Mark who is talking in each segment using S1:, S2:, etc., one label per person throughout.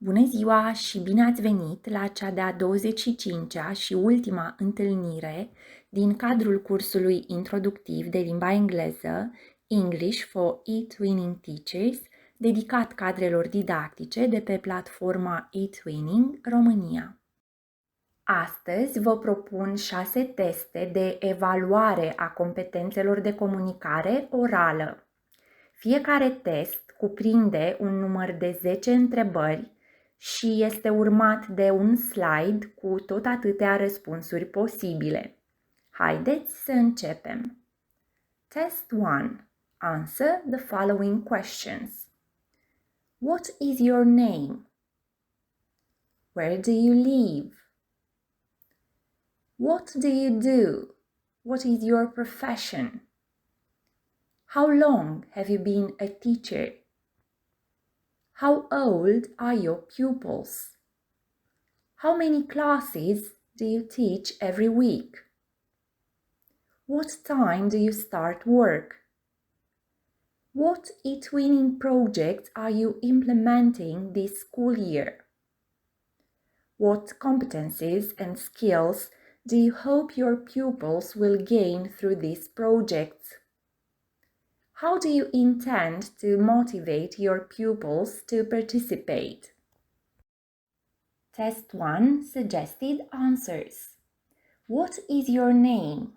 S1: Bună ziua și bine ați venit la cea de-a 25-a și ultima întâlnire din cadrul cursului introductiv de limba engleză English for eTwinning Teachers, dedicat cadrelor didactice de pe platforma eTwinning România. Astăzi vă propun 6 teste de evaluare a competențelor de comunicare orală. Fiecare test cuprinde un număr de 10 întrebări și este urmat de un slide cu tot atâtea răspunsuri posibile. Haideți să începem! Test 1. Answer the following questions. What is your name? Where do you live? What do you do? What is your profession? How long have you been a teacher? How old are your pupils? How many classes do you teach every week? What time do you start work? What eTwinning projects are you implementing this school year? What competencies and skills do you hope your pupils will gain through these projects? How do you intend to motivate your pupils to participate? Test 1. Suggested answers. What is your name?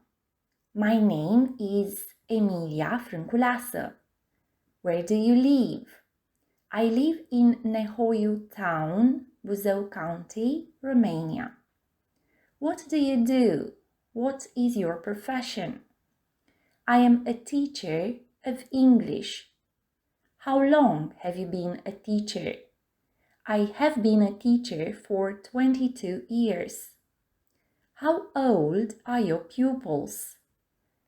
S1: My name is Emilia Frânculeasă. Where do you live? I live in Nehoiu Town, Buzău County, Romania. What do you do? What is your profession? I am a teacher of English. How long have you been a teacher? I have been a teacher for 22 years. How old are your pupils?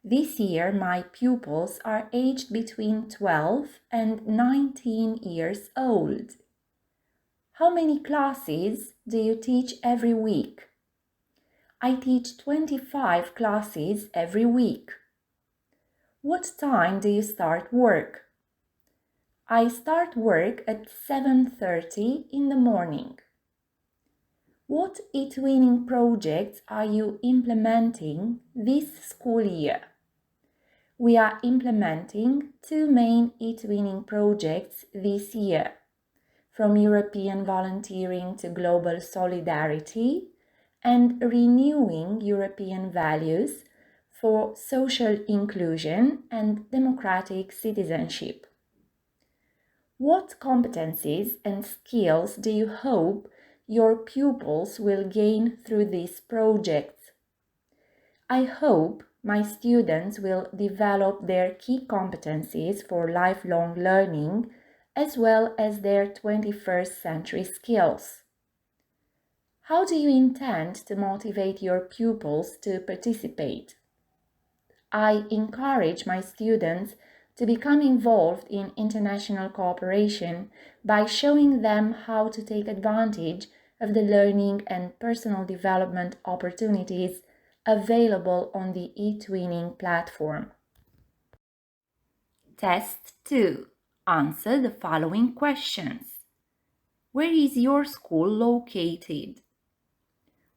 S1: This year my pupils are aged between 12 and 19 years old. How many classes do you teach every week? I teach 25 classes every week. What time do you start work? I start work at 7:30 in the morning. What eTwinning projects are you implementing this school year? We are implementing 2 main eTwinning projects this year, from European volunteering to global solidarity and renewing European values for social inclusion and democratic citizenship. What competencies and skills do you hope your pupils will gain through these projects? I hope my students will develop their key competencies for lifelong learning as well as their 21st century skills. How do you intend to motivate your pupils to participate? I encourage my students to become involved in international cooperation by showing them how to take advantage of the learning and personal development opportunities available on the eTwinning platform. Test 2. Answer the following questions. Where is your school located?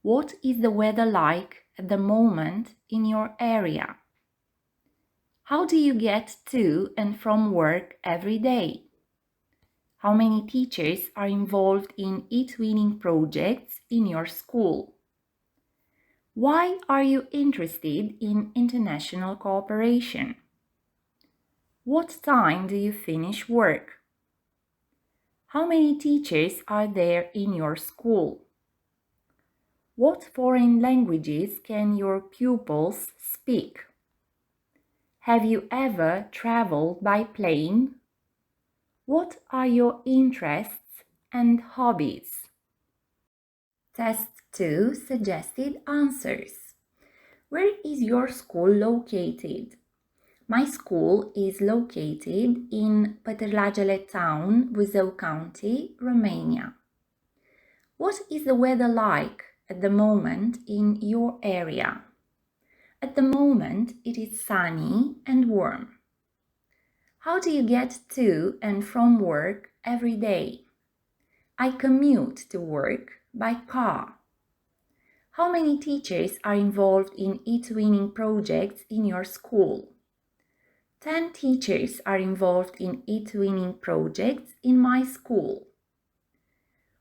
S1: What is the weather like at the moment in your area? How do you get to and from work every day? How many teachers are involved in eTwinning projects in your school? Why are you interested in international cooperation? What time do you finish work? How many teachers are there in your school? What foreign languages can your pupils speak? Have you ever traveled by plane? What are your interests and hobbies? Test 2. Suggested answers. Where is your school located? My school is located in Pătrlagele Town, Buzău County, Romania. What is the weather like at the moment in your area? At the moment, it is sunny and warm. How do you get to and from work every day? I commute to work by car. How many teachers are involved in eTwinning projects in your school? 10 teachers are involved in eTwinning projects in my school.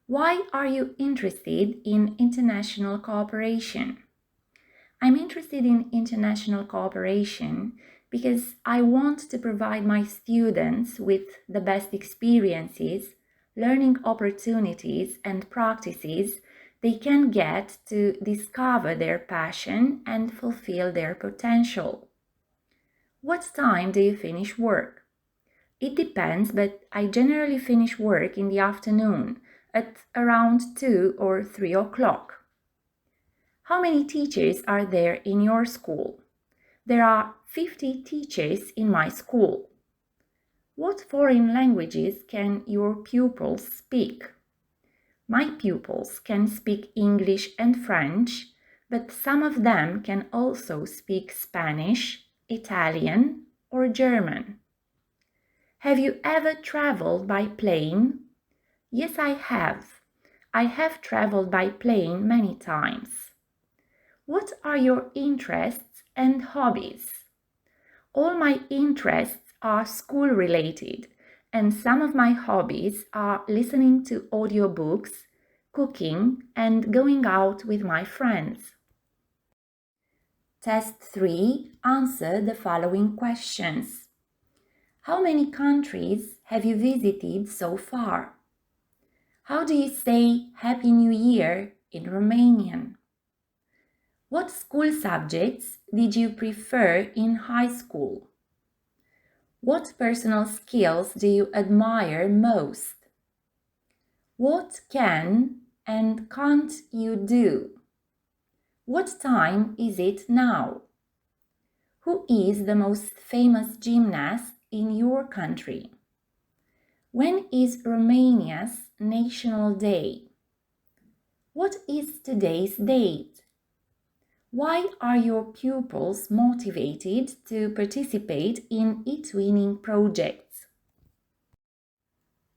S1: Why are you interested in international cooperation? I'm interested in international cooperation because I want to provide my students with the best experiences, learning opportunities, and practices they can get to discover their passion and fulfill their potential. What time do you finish work? It depends, but I generally finish work in the afternoon at around 2 or 3 o'clock. How many teachers are there in your school? There are 50 teachers in my school. What foreign languages can your pupils speak? My pupils can speak English and French, but some of them can also speak Spanish, Italian, or German. Have you ever traveled by plane? Yes, I have. I have traveled by plane many times. What are your interests and hobbies? All my interests are school-related, and some of my hobbies are listening to audiobooks, cooking, and going out with my friends. Test 3. Answer the following questions. How many countries have you visited so far? How do you say Happy New Year in Romanian? What school subjects did you prefer in high school? What personal skills do you admire most? What can and can't you do? What time is it now? Who is the most famous gymnast in your country? When is Romania's National Day? What is today's date? Why are your pupils motivated to participate in eTwinning projects?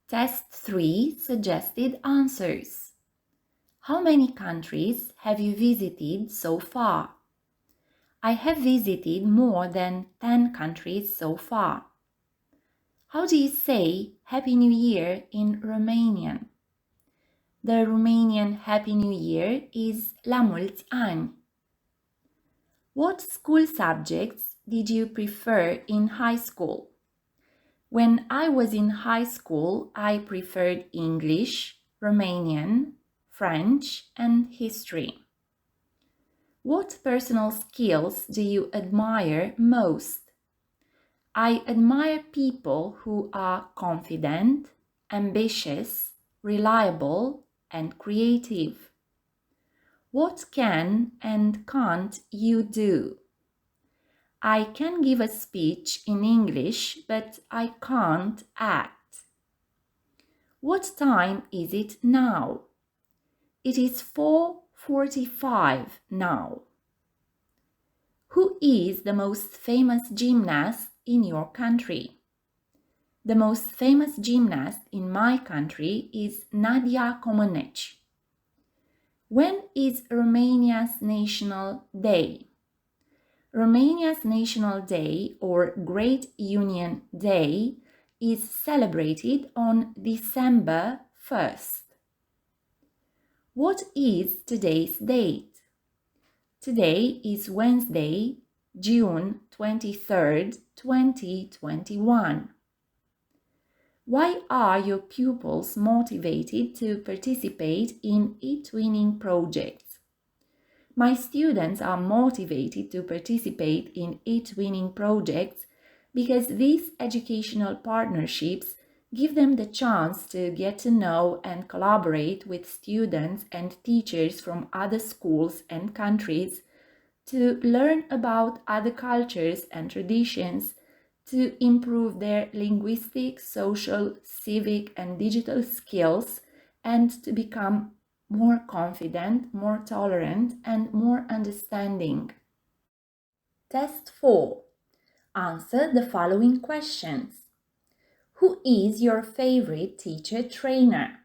S1: Test 3. Suggested answers. How many countries have you visited so far? I have visited more than 10 countries so far. How do you say Happy New Year in Romanian? The Romanian Happy New Year is La mulți ani. What school subjects did you prefer in high school? When I was in high school, I preferred English, Romanian, French, and history. What personal skills do you admire most? I admire people who are confident, ambitious, reliable, and creative. What can and can't you do? I can give a speech in English, but I can't act. What time is it now? It is 4:45 now. Who is the most famous gymnast in your country? The most famous gymnast in my country is Nadia Comaneci. When is Romania's National Day? Romania's National Day or Great Union Day is celebrated on December 1st. What is today's date? Today is Wednesday, June 23rd, 2021. Why are your pupils motivated to participate in eTwinning projects? My students are motivated to participate in eTwinning projects because these educational partnerships give them the chance to get to know and collaborate with students and teachers from other schools and countries, to learn about other cultures and traditions, to improve their linguistic, social, civic, and digital skills, and to become more confident, more tolerant, and more understanding. Test 4. Answer the following questions. Who is your favorite teacher trainer?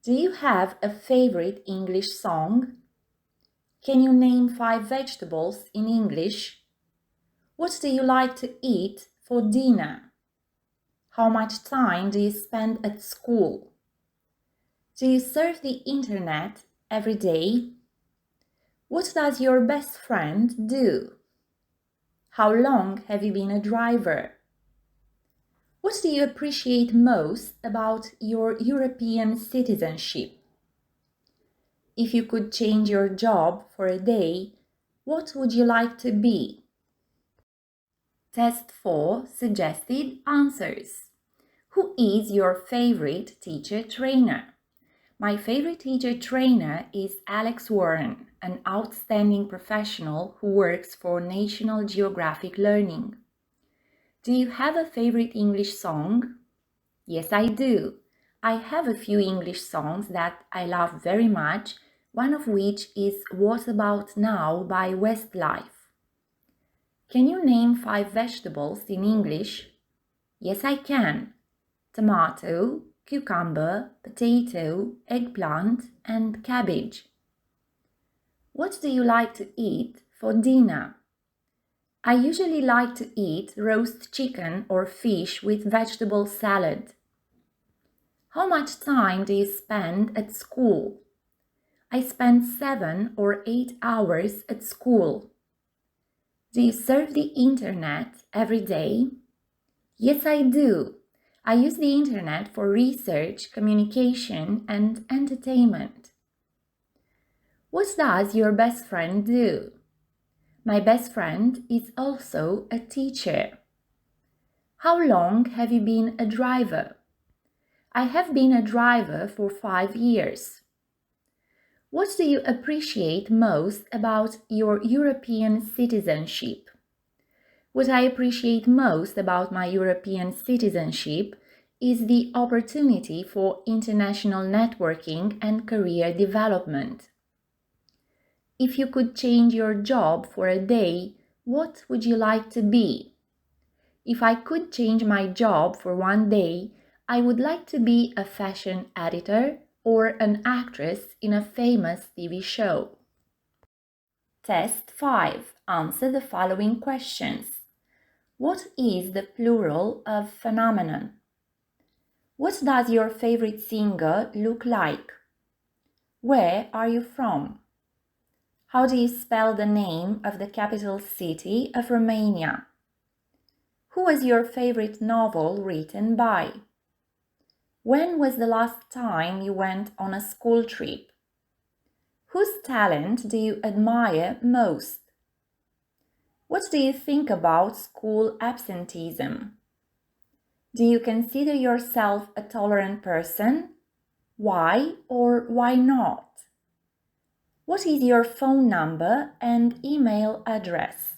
S1: Do you have a favorite English song? Can you name 5 vegetables in English? What do you like to eat for dinner? How much time do you spend at school? Do you surf the internet every day? What does your best friend do? How long have you been a driver? What do you appreciate most about your European citizenship? If you could change your job for a day, what would you like to be? Test 4 Suggested Answers. Who is your favorite teacher trainer? My favorite teacher trainer is Alex Warren, an outstanding professional who works for National Geographic Learning. Do you have a favorite English song? Yes, I do. I have a few English songs that I love very much, one of which is What About Now by Westlife. Can you name 5 vegetables in English? Yes, I can. Tomato, cucumber, potato, eggplant, and cabbage. What do you like to eat for dinner? I usually like to eat roast chicken or fish with vegetable salad. How much time do you spend at school? I spend 7 or 8 hours at school. Do you surf the internet every day? Yes, I do. I use the internet for research, communication, and entertainment. What does your best friend do? My best friend is also a teacher. How long have you been a driver? I have been a driver for 5 years. What do you appreciate most about your European citizenship? What I appreciate most about my European citizenship is the opportunity for international networking and career development. If you could change your job for a day, what would you like to be? If I could change my job for one day, I would like to be a fashion editor or an actress in a famous TV show. Test 5. Answer the following questions. What is the plural of phenomenon? What does your favorite singer look like? Where are you from? How do you spell the name of the capital city of Romania? Who was your favorite novel written by? When was the last time you went on a school trip? Whose talent do you admire most? What do you think about school absenteeism? Do you consider yourself a tolerant person? Why or why not? What is your phone number and email address?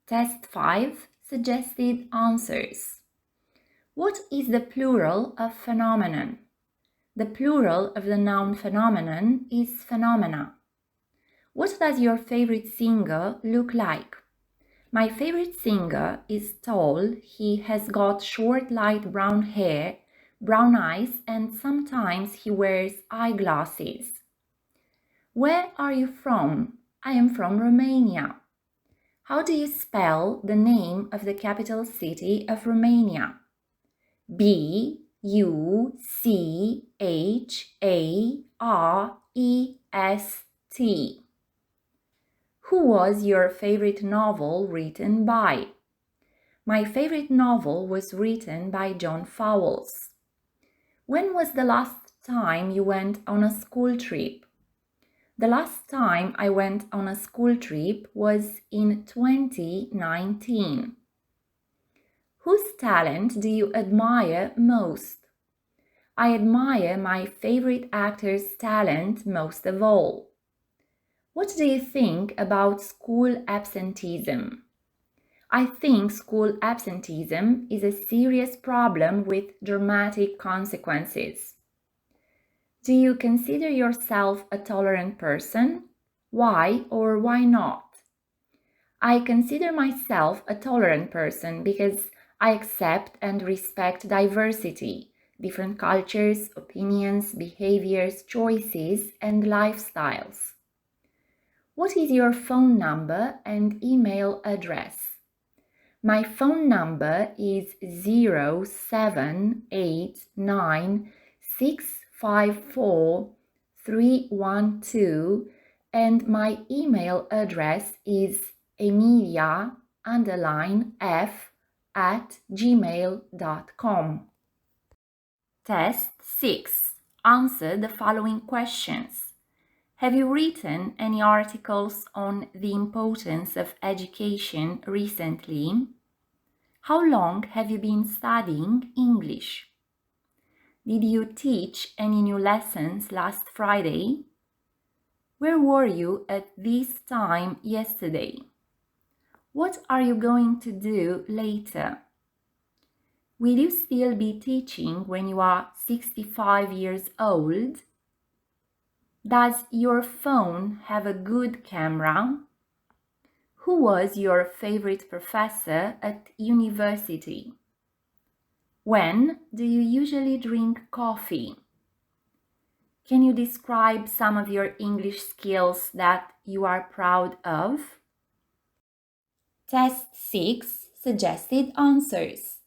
S1: Test 5. Suggested Answers. What is the plural of phenomenon? The plural of the noun phenomenon is phenomena. What does your favorite singer look like? My favorite singer is tall. He has got short light brown hair, brown eyes, and sometimes he wears eyeglasses. Where are you from? I am from Romania. How do you spell the name of the capital city of Romania? Bucharest. Who was your favorite novel written by? My favorite novel was written by John Fowles. When was the last time you went on a school trip? The last time I went on a school trip was in 2019. Whose talent do you admire most? I admire my favorite actor's talent most of all. What do you think about school absenteeism? I think school absenteeism is a serious problem with dramatic consequences. Do you consider yourself a tolerant person? Why or why not? I consider myself a tolerant person because I accept and respect diversity, different cultures, opinions, behaviors, choices, and lifestyles. What is your phone number and email address? My phone number is 0789654 and my email address is emilia_f@gmail.com. Test 6. Answer the following questions. Have you written any articles on the importance of education recently? How long have you been studying English? Did you teach any new lessons last Friday? Where were you at this time yesterday? What are you going to do later? Will you still be teaching when you are 65 years old? Does your phone have a good camera? Who was your favorite professor at university? When do you usually drink coffee? Can you describe some of your English skills that you are proud of? Test 6. Suggested answers.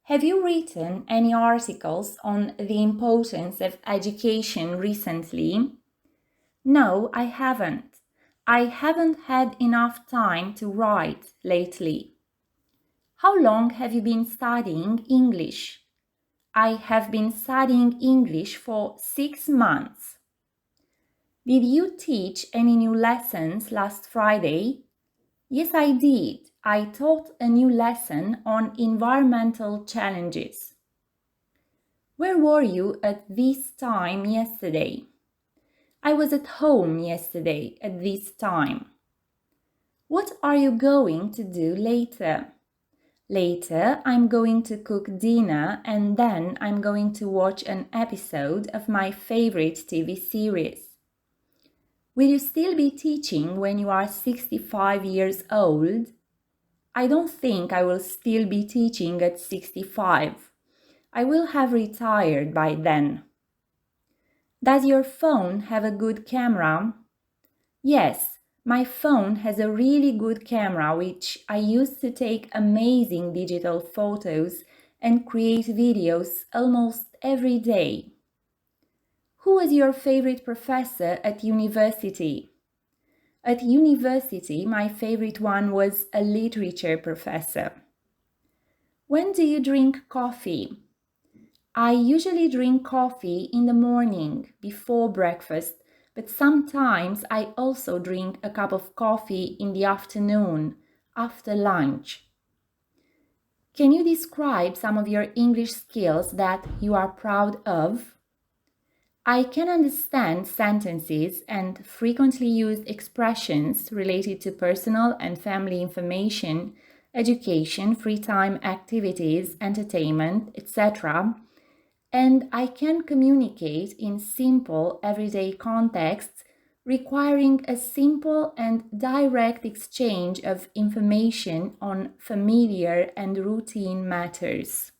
S1: Have you written any articles on the importance of education recently? No, I haven't. I haven't had enough time to write lately. How long have you been studying English? I have been studying English for 6 months. Did you teach any new lessons last Friday? Yes, I did. I taught a new lesson on environmental challenges. Where were you at this time yesterday? I was at home yesterday at this time. What are you going to do later? Later, I'm going to cook dinner and then I'm going to watch an episode of my favorite TV series. Will you still be teaching when you are 65 years old? I don't think I will still be teaching at 65. I will have retired by then. Does your phone have a good camera? Yes, my phone has a really good camera which I use to take amazing digital photos and create videos almost every day. Who was your favorite professor at university? At university, my favorite one was a literature professor. When do you drink coffee? I usually drink coffee in the morning before breakfast, but sometimes I also drink a cup of coffee in the afternoon after lunch. Can you describe some of your English skills that you are proud of? I can understand sentences and frequently used expressions related to personal and family information, education, free time activities, entertainment, etc. And I can communicate in simple everyday contexts requiring a simple and direct exchange of information on familiar and routine matters.